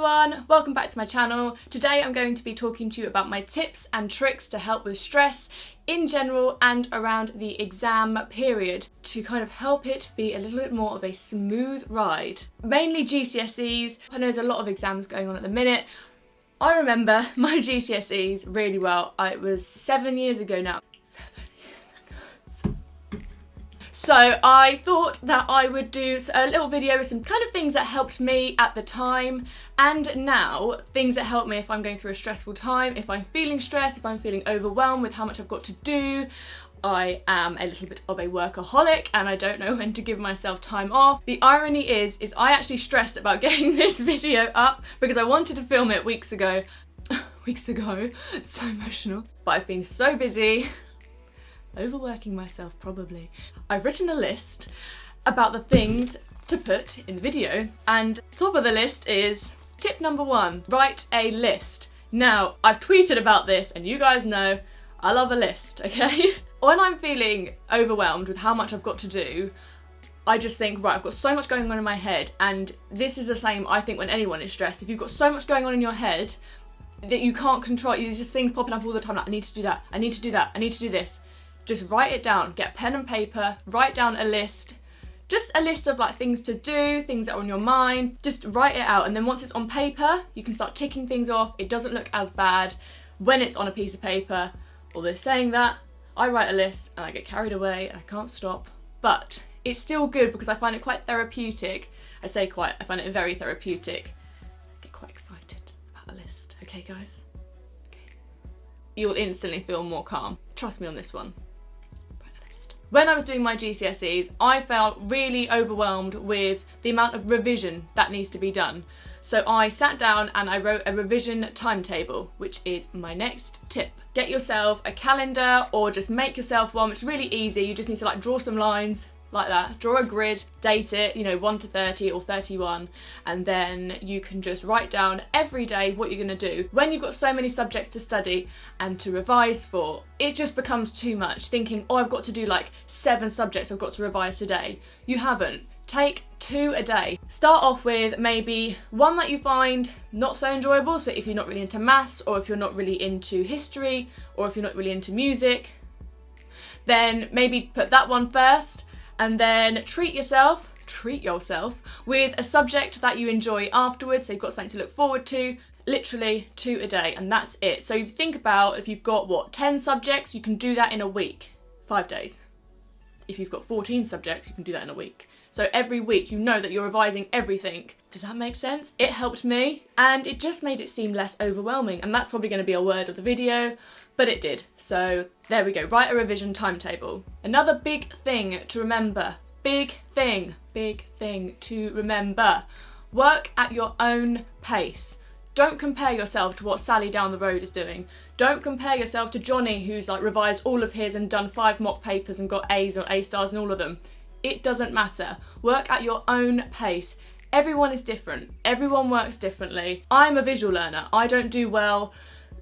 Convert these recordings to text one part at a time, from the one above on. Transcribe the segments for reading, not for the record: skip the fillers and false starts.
everyone, welcome back to my channel. Today I'm going to be talking to you about my tips and tricks to help with stress in general and around the exam period to kind of help it be a little bit more of a smooth ride. Mainly GCSEs. I know there's a lot of exams going on at the minute. I remember my GCSEs really well. It was 7 years ago now. So I thought that I would do a little video with some kind of things that helped me at the time and now, things that help me if I'm going through a stressful time, if I'm feeling stressed, if I'm feeling overwhelmed with how much I've got to do. I am a little bit of a workaholic and I don't know when to give myself time off. The irony is I actually stressed about getting this video up because I wanted to film it weeks ago. It's so emotional. But I've been so busy. Overworking myself probably. I've written a list about the things to put in the video and top of the list is tip number 1, write a list. Now, I've tweeted about this and you guys know I love a list, okay? When I'm feeling overwhelmed with how much I've got to do, I just think, right, I've got so much going on in my head, and this is the same, I think, when anyone is stressed. If you've got so much going on in your head that you can't control, there's just things popping up all the time, like I need to do that, I need to do that, I need to do this. Just write it down, get pen and paper, write down a list, just a list of like things to do, things that are on your mind, just write it out, and then once it's on paper, you can start ticking things off. It doesn't look as bad when it's on a piece of paper. Although saying that, I write a list and I get carried away and I can't stop, but it's still good because I find it quite therapeutic. I find it very therapeutic. I get quite excited about a list, okay guys? Okay. You'll instantly feel more calm. Trust me on this one. When I was doing my GCSEs, I felt really overwhelmed with the amount of revision that needs to be done. So I sat down and I wrote a revision timetable, which is my next tip. Get yourself a calendar or just make yourself one. It's really easy. You just need to like draw some lines like that, draw a grid, date it, 1 to 30 or 31, and then you can just write down every day what you're going to do. When you've got so many subjects to study and to revise for, it just becomes too much, thinking, oh, I've got to do like 7 subjects I've got to revise today. You haven't. Take 2 a day. Start off with maybe one that you find not so enjoyable, so if you're not really into maths, or if you're not really into history, or if you're not really into music, then maybe put that one first. And then treat yourself with a subject that you enjoy afterwards, so you've got something to look forward to, literally 2 a day, and that's it. So you think about if you've got, 10 subjects, you can do that in a week, 5 days. If you've got 14 subjects, you can do that in a week. So every week you know that you're revising everything. Does that make sense? It helped me, and it just made it seem less overwhelming, and that's probably going to be a word of the video. But it did. So there we go, write a revision timetable. Another big thing to remember, big thing to remember, work at your own pace. Don't compare yourself to what Sally down the road is doing. Don't compare yourself to Johnny who's like revised all of his and done 5 mock papers and got A's or A stars in all of them. It doesn't matter. Work at your own pace. Everyone is different. Everyone works differently. I'm a visual learner. I don't do well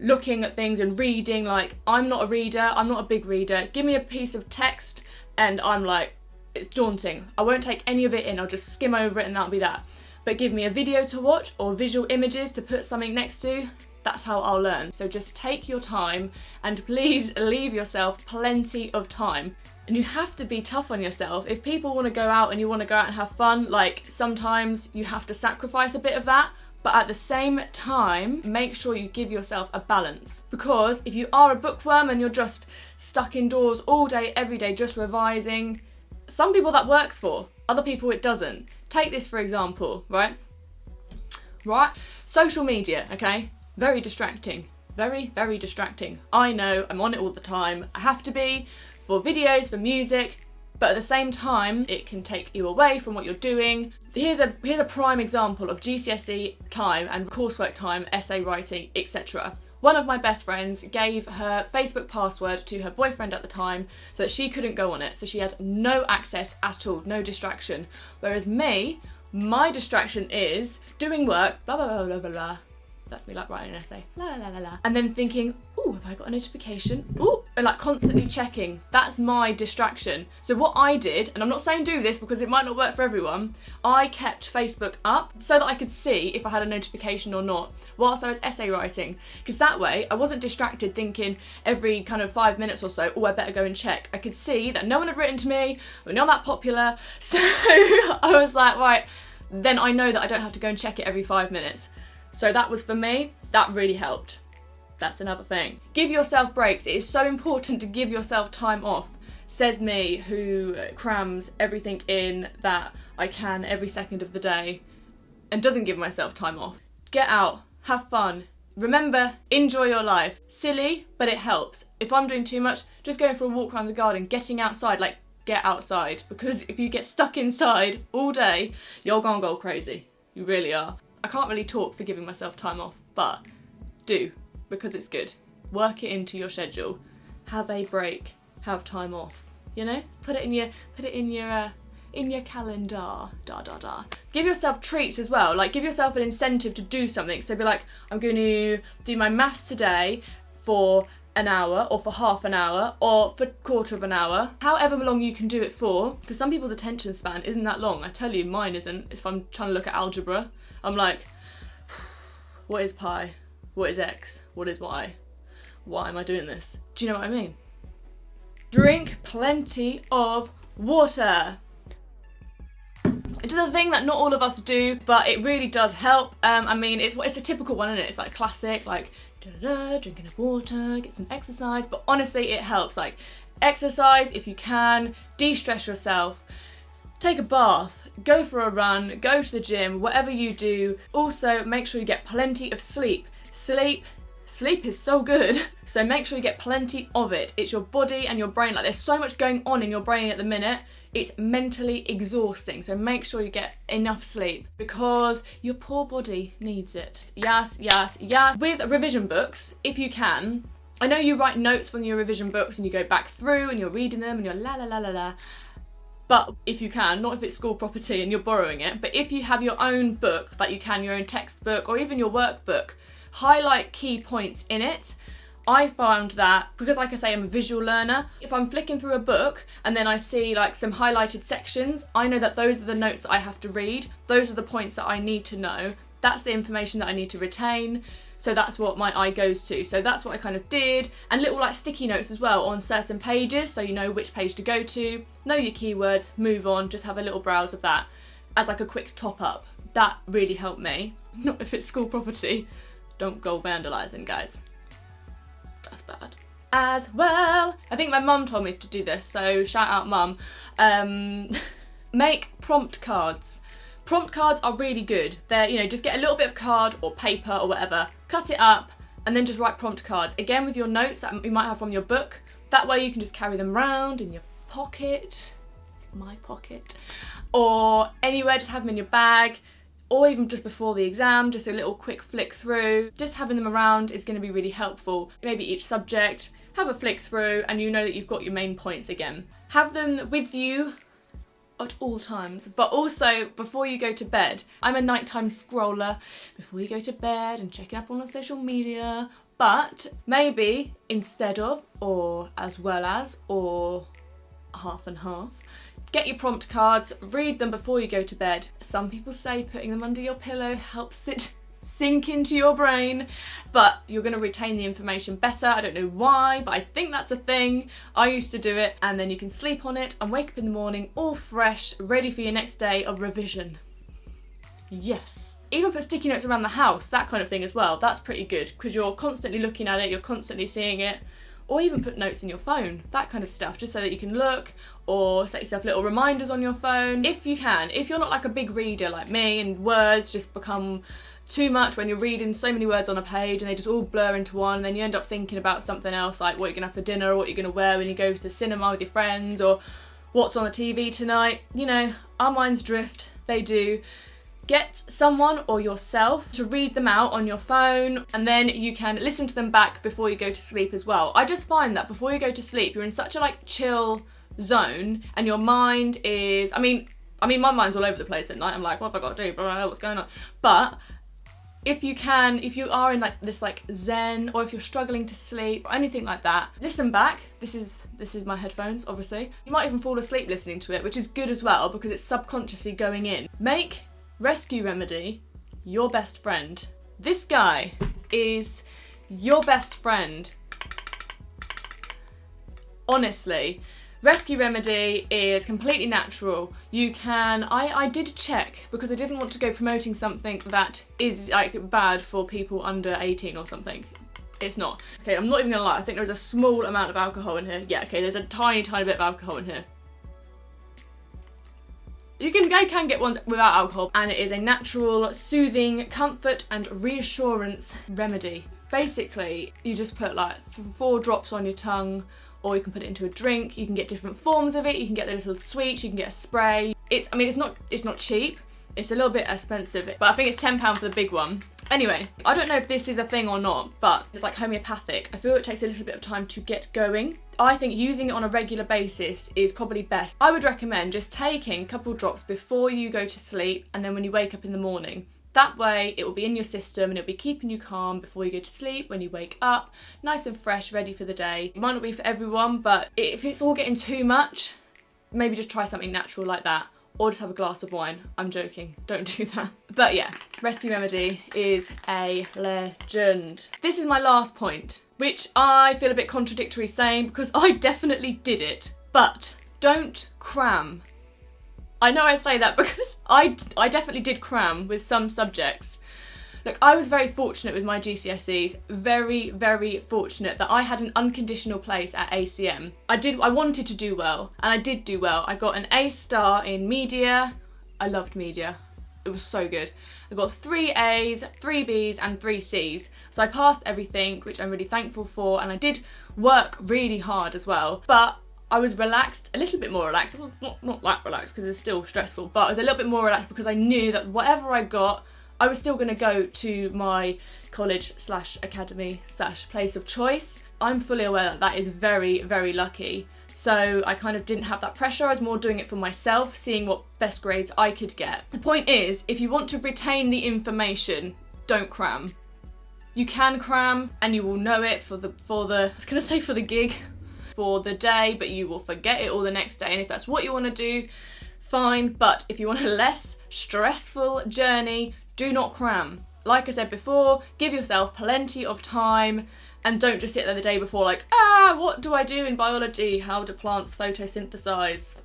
looking at things and reading. Like, I'm not a reader, I'm not a big reader. Give me a piece of text and I'm like, it's daunting. I won't take any of it in, I'll just skim over it and that'll be that. But give me a video to watch or visual images to put something next to, that's how I'll learn. So just take your time and please leave yourself plenty of time. And you have to be tough on yourself. If people want to go out and you want to go out and have fun, like sometimes you have to sacrifice a bit of that. But at the same time, make sure you give yourself a balance. Because if you are a bookworm and you're just stuck indoors all day, every day, just revising, some people that works for, other people it doesn't. Take this for example, right? Social media, okay? Very distracting. Very, very distracting. I know, I'm on it all the time. I have to be for videos, for music, but at the same time, it can take you away from what you're doing. Here's a prime example of GCSE time and coursework time, essay writing, etc. One of my best friends gave her Facebook password to her boyfriend at the time so that she couldn't go on it. So she had no access at all, no distraction. Whereas me, my distraction is doing work, blah, blah, blah, blah, blah, blah. That's me like writing an essay. La la la la. And then thinking, oh, have I got a notification? Oh, and like constantly checking. That's my distraction. So what I did, and I'm not saying do this because it might not work for everyone, I kept Facebook up so that I could see if I had a notification or not whilst I was essay writing. Because that way I wasn't distracted thinking every kind of 5 minutes or so, oh, I better go and check. I could see that no one had written to me, we're not that popular. So I was like, right, then I know that I don't have to go and check it every 5 minutes. So that was for me, that really helped. That's another thing. Give yourself breaks. It is so important to give yourself time off. Says me, who crams everything in that I can every second of the day and doesn't give myself time off. Get out, have fun. Remember, enjoy your life. Silly, but it helps. If I'm doing too much, just going for a walk around the garden, getting outside, like get outside. Because if you get stuck inside all day, you're gonna go crazy. You really are. I can't really talk for giving myself time off, but do, because it's good. Work it into your schedule. Have a break. Have time off. You know, put it in your calendar. Give yourself treats as well. Like give yourself an incentive to do something. So be like, I'm going to do my maths today for an hour or for half an hour or for quarter of an hour, however long you can do it for, because some people's attention span isn't that long. I tell you, mine isn't. If I'm trying to look at algebra, I'm like, what is pi? What is x? What is y? Why am I doing this? Do you know what I mean? Drink plenty of water. It's a thing that not all of us do, but it really does help. I mean, it's a typical one, isn't it? It's like classic, like drinking enough water, get some exercise. But honestly, it helps. Like exercise if you can, de-stress yourself, take a bath, go for a run, go to the gym, whatever you do. Also, make sure you get plenty of sleep. Sleep is so good. So make sure you get plenty of it. It's your body and your brain. Like there's so much going on in your brain at the minute. It's mentally exhausting. So make sure you get enough sleep because your poor body needs it. Yes. With revision books, if you can, I know you write notes from your revision books and you go back through and you're reading them and you're la la la la la. But if you can, not if it's school property and you're borrowing it, but if you have your own book, like you can, your own textbook or even your workbook, highlight key points in it. I found that, because like I say, I'm a visual learner, if I'm flicking through a book and then I see like some highlighted sections, I know that those are the notes that I have to read. Those are the points that I need to know. That's the information that I need to retain. So that's what my eye goes to. So that's what I kind of did. And little like sticky notes as well on certain pages, so you know which page to go to, know your keywords, move on, just have a little browse of that as like a quick top up. That really helped me. Not if it's school property. Don't go vandalising, guys. That's bad. As well, I think my mum told me to do this, so shout out mum. Make prompt cards. Prompt cards are really good. They're, you know, just get a little bit of card or paper or whatever, cut it up, and then just write prompt cards. Again, with your notes that you might have from your book. That way you can just carry them around in your pocket. It's my pocket. Or anywhere, just have them in your bag. Or even just before the exam, just a little quick flick through. Just having them around is going to be really helpful. Maybe each subject, have a flick through and you know that you've got your main points again. Have them with you at all times, but also before you go to bed. I'm a nighttime scroller before you go to bed and checking up on the social media, but maybe instead of, or as well as, or half and half, get your prompt cards, read them before you go to bed. Some people say putting them under your pillow helps it sink into your brain, but you're going to retain the information better. I don't know why, but I think that's a thing. I used to do it, and then you can sleep on it and wake up in the morning all fresh, ready for your next day of revision. Yes. Even put sticky notes around the house, that kind of thing as well. That's pretty good because you're constantly looking at it, you're constantly seeing it. Or even put notes in your phone, that kind of stuff, just so that you can look, or set yourself little reminders on your phone, if you can. If you're not like a big reader like me, and words just become too much when you're reading so many words on a page and they just all blur into one, and then you end up thinking about something else, like what you're gonna have for dinner, or what you're gonna wear when you go to the cinema with your friends, or what's on the TV tonight. You know, our minds drift, they do. Get someone or yourself to read them out on your phone, and then you can listen to them back before you go to sleep as well. I just find that before you go to sleep, you're in such a like chill zone, and your mind is, I mean my mind's all over the place at night. I'm like, what have I got to do? Blah, blah, blah, what's going on? But If you are in like this like zen, or if you're struggling to sleep or anything like that, listen back. This is my headphones, obviously. You might even fall asleep listening to it, which is good as well because it's subconsciously going in. Make Rescue Remedy your best friend. This guy is your best friend. Honestly, Rescue Remedy is completely natural. You can, I did check because I didn't want to go promoting something that is like bad for people under 18 or something. It's not. Okay, I'm not even gonna lie, I think there's a small amount of alcohol in here. Yeah, okay, there's a tiny bit of alcohol in here. You can get ones without alcohol, and it is a natural, soothing, comfort and reassurance remedy. Basically, you just put like 4 drops on your tongue, or you can put it into a drink. You can get different forms of it. You can get the little sweets, you can get a spray. It's not cheap. It's a little bit expensive, but I think it's £10 for the big one. Anyway, I don't know if this is a thing or not, but it's like homeopathic. I feel it takes a little bit of time to get going. I think using it on a regular basis is probably best. I would recommend just taking a couple drops before you go to sleep and then when you wake up in the morning. That way it will be in your system and it'll be keeping you calm before you go to sleep, when you wake up, nice and fresh, ready for the day. It might not be for everyone, but if it's all getting too much, maybe just try something natural like that. Or just have a glass of wine. I'm joking, don't do that. But yeah, Rescue Remedy is a legend. This is my last point, which I feel a bit contradictory saying because I definitely did it, but don't cram. I know I say that because I definitely did cram with some subjects. Look, I was very fortunate with my GCSEs, very, very fortunate that I had an unconditional place at ACM. I wanted to do well, and I did do well. I got an A star in media. I loved media. It was so good. I got 3 A's, 3 B's and 3 C's. So I passed everything, which I'm really thankful for, and I did work really hard as well. But I was relaxed, a little bit more relaxed. Well, not that relaxed because it was still stressful, but I was a little bit more relaxed because I knew that whatever I got, I was still going to go to my college/academy/place of choice. I'm fully aware that that is very, very lucky. So I kind of didn't have that pressure. I was more doing it for myself, seeing what best grades I could get. The point is, if you want to retain the information, don't cram. You can cram and you will know it for the gig, for the day, but you will forget it all the next day. And if that's what you want to do, fine. But if you want a less stressful journey, do not cram. Like I said before, give yourself plenty of time and don't just sit there the day before like, what do I do in biology? How do plants photosynthesize?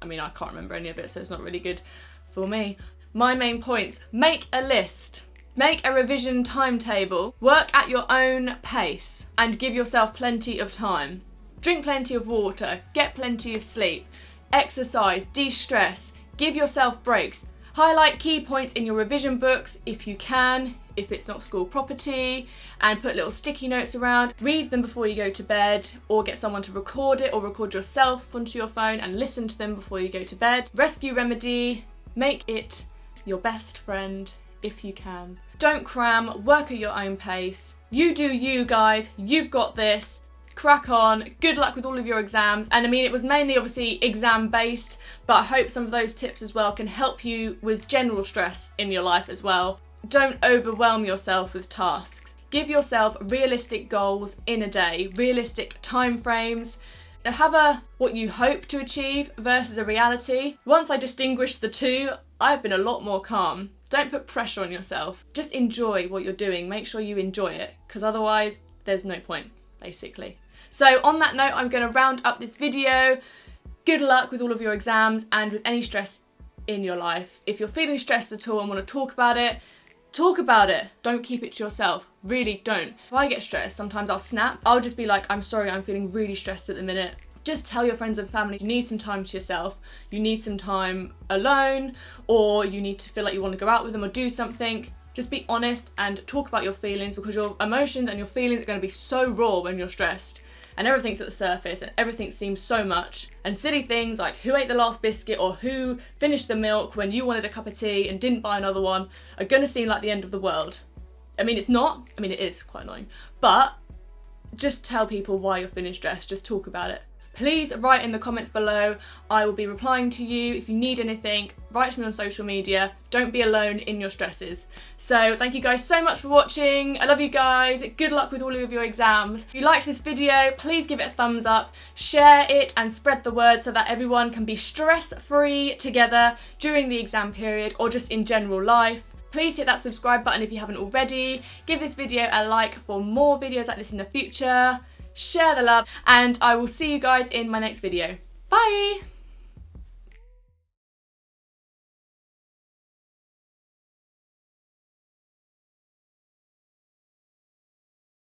I mean, I can't remember any of it, so it's not really good for me. My main points: make a list, make a revision timetable, work at your own pace and give yourself plenty of time. Drink plenty of water, get plenty of sleep, exercise, de-stress, give yourself breaks. Highlight key points in your revision books if you can, if it's not school property, and put little sticky notes around. Read them before you go to bed, or get someone to record it, or record yourself onto your phone and listen to them before you go to bed. Rescue Remedy, make it your best friend if you can. Don't cram, work at your own pace. You do you, guys, you've got this. Crack on, good luck with all of your exams. And I mean, it was mainly obviously exam based, but I hope some of those tips as well can help you with general stress in your life as well. Don't overwhelm yourself with tasks. Give yourself realistic goals in a day, realistic time frames. Have what you hope to achieve versus a reality. Once I distinguished the two, I've been a lot more calm. Don't put pressure on yourself. Just enjoy what you're doing. Make sure you enjoy it, because otherwise there's no point, basically. So on that note, I'm going to round up this video. Good luck with all of your exams and with any stress in your life. If you're feeling stressed at all and want to talk about it, talk about it. Don't keep it to yourself. Really don't. If I get stressed, sometimes I'll snap. I'll just be like, I'm sorry, I'm feeling really stressed at the minute. Just tell your friends and family you need some time to yourself. You need some time alone, or you need to feel like you want to go out with them or do something. Just be honest and talk about your feelings, because your emotions and your feelings are going to be so raw when you're stressed. And everything's at the surface and everything seems so much. And silly things like who ate the last biscuit or who finished the milk when you wanted a cup of tea and didn't buy another one are going to seem like the end of the world. I mean, it's not. I mean, it is quite annoying. But just tell people why you're feeling stressed. Just talk about it. please write in the comments below. I will be replying to you. If you need anything, write to me on social media. Don't be alone in your stresses. So thank you guys so much for watching. I love you guys. Good luck with all of your exams. If you liked this video, please give it a thumbs up, share it and spread the word so that everyone can be stress-free together during the exam period or just in general life. Please hit that subscribe button if you haven't already. Give this video a like for more videos like this in the future. Share the love, and I will see you guys in my next video. Bye!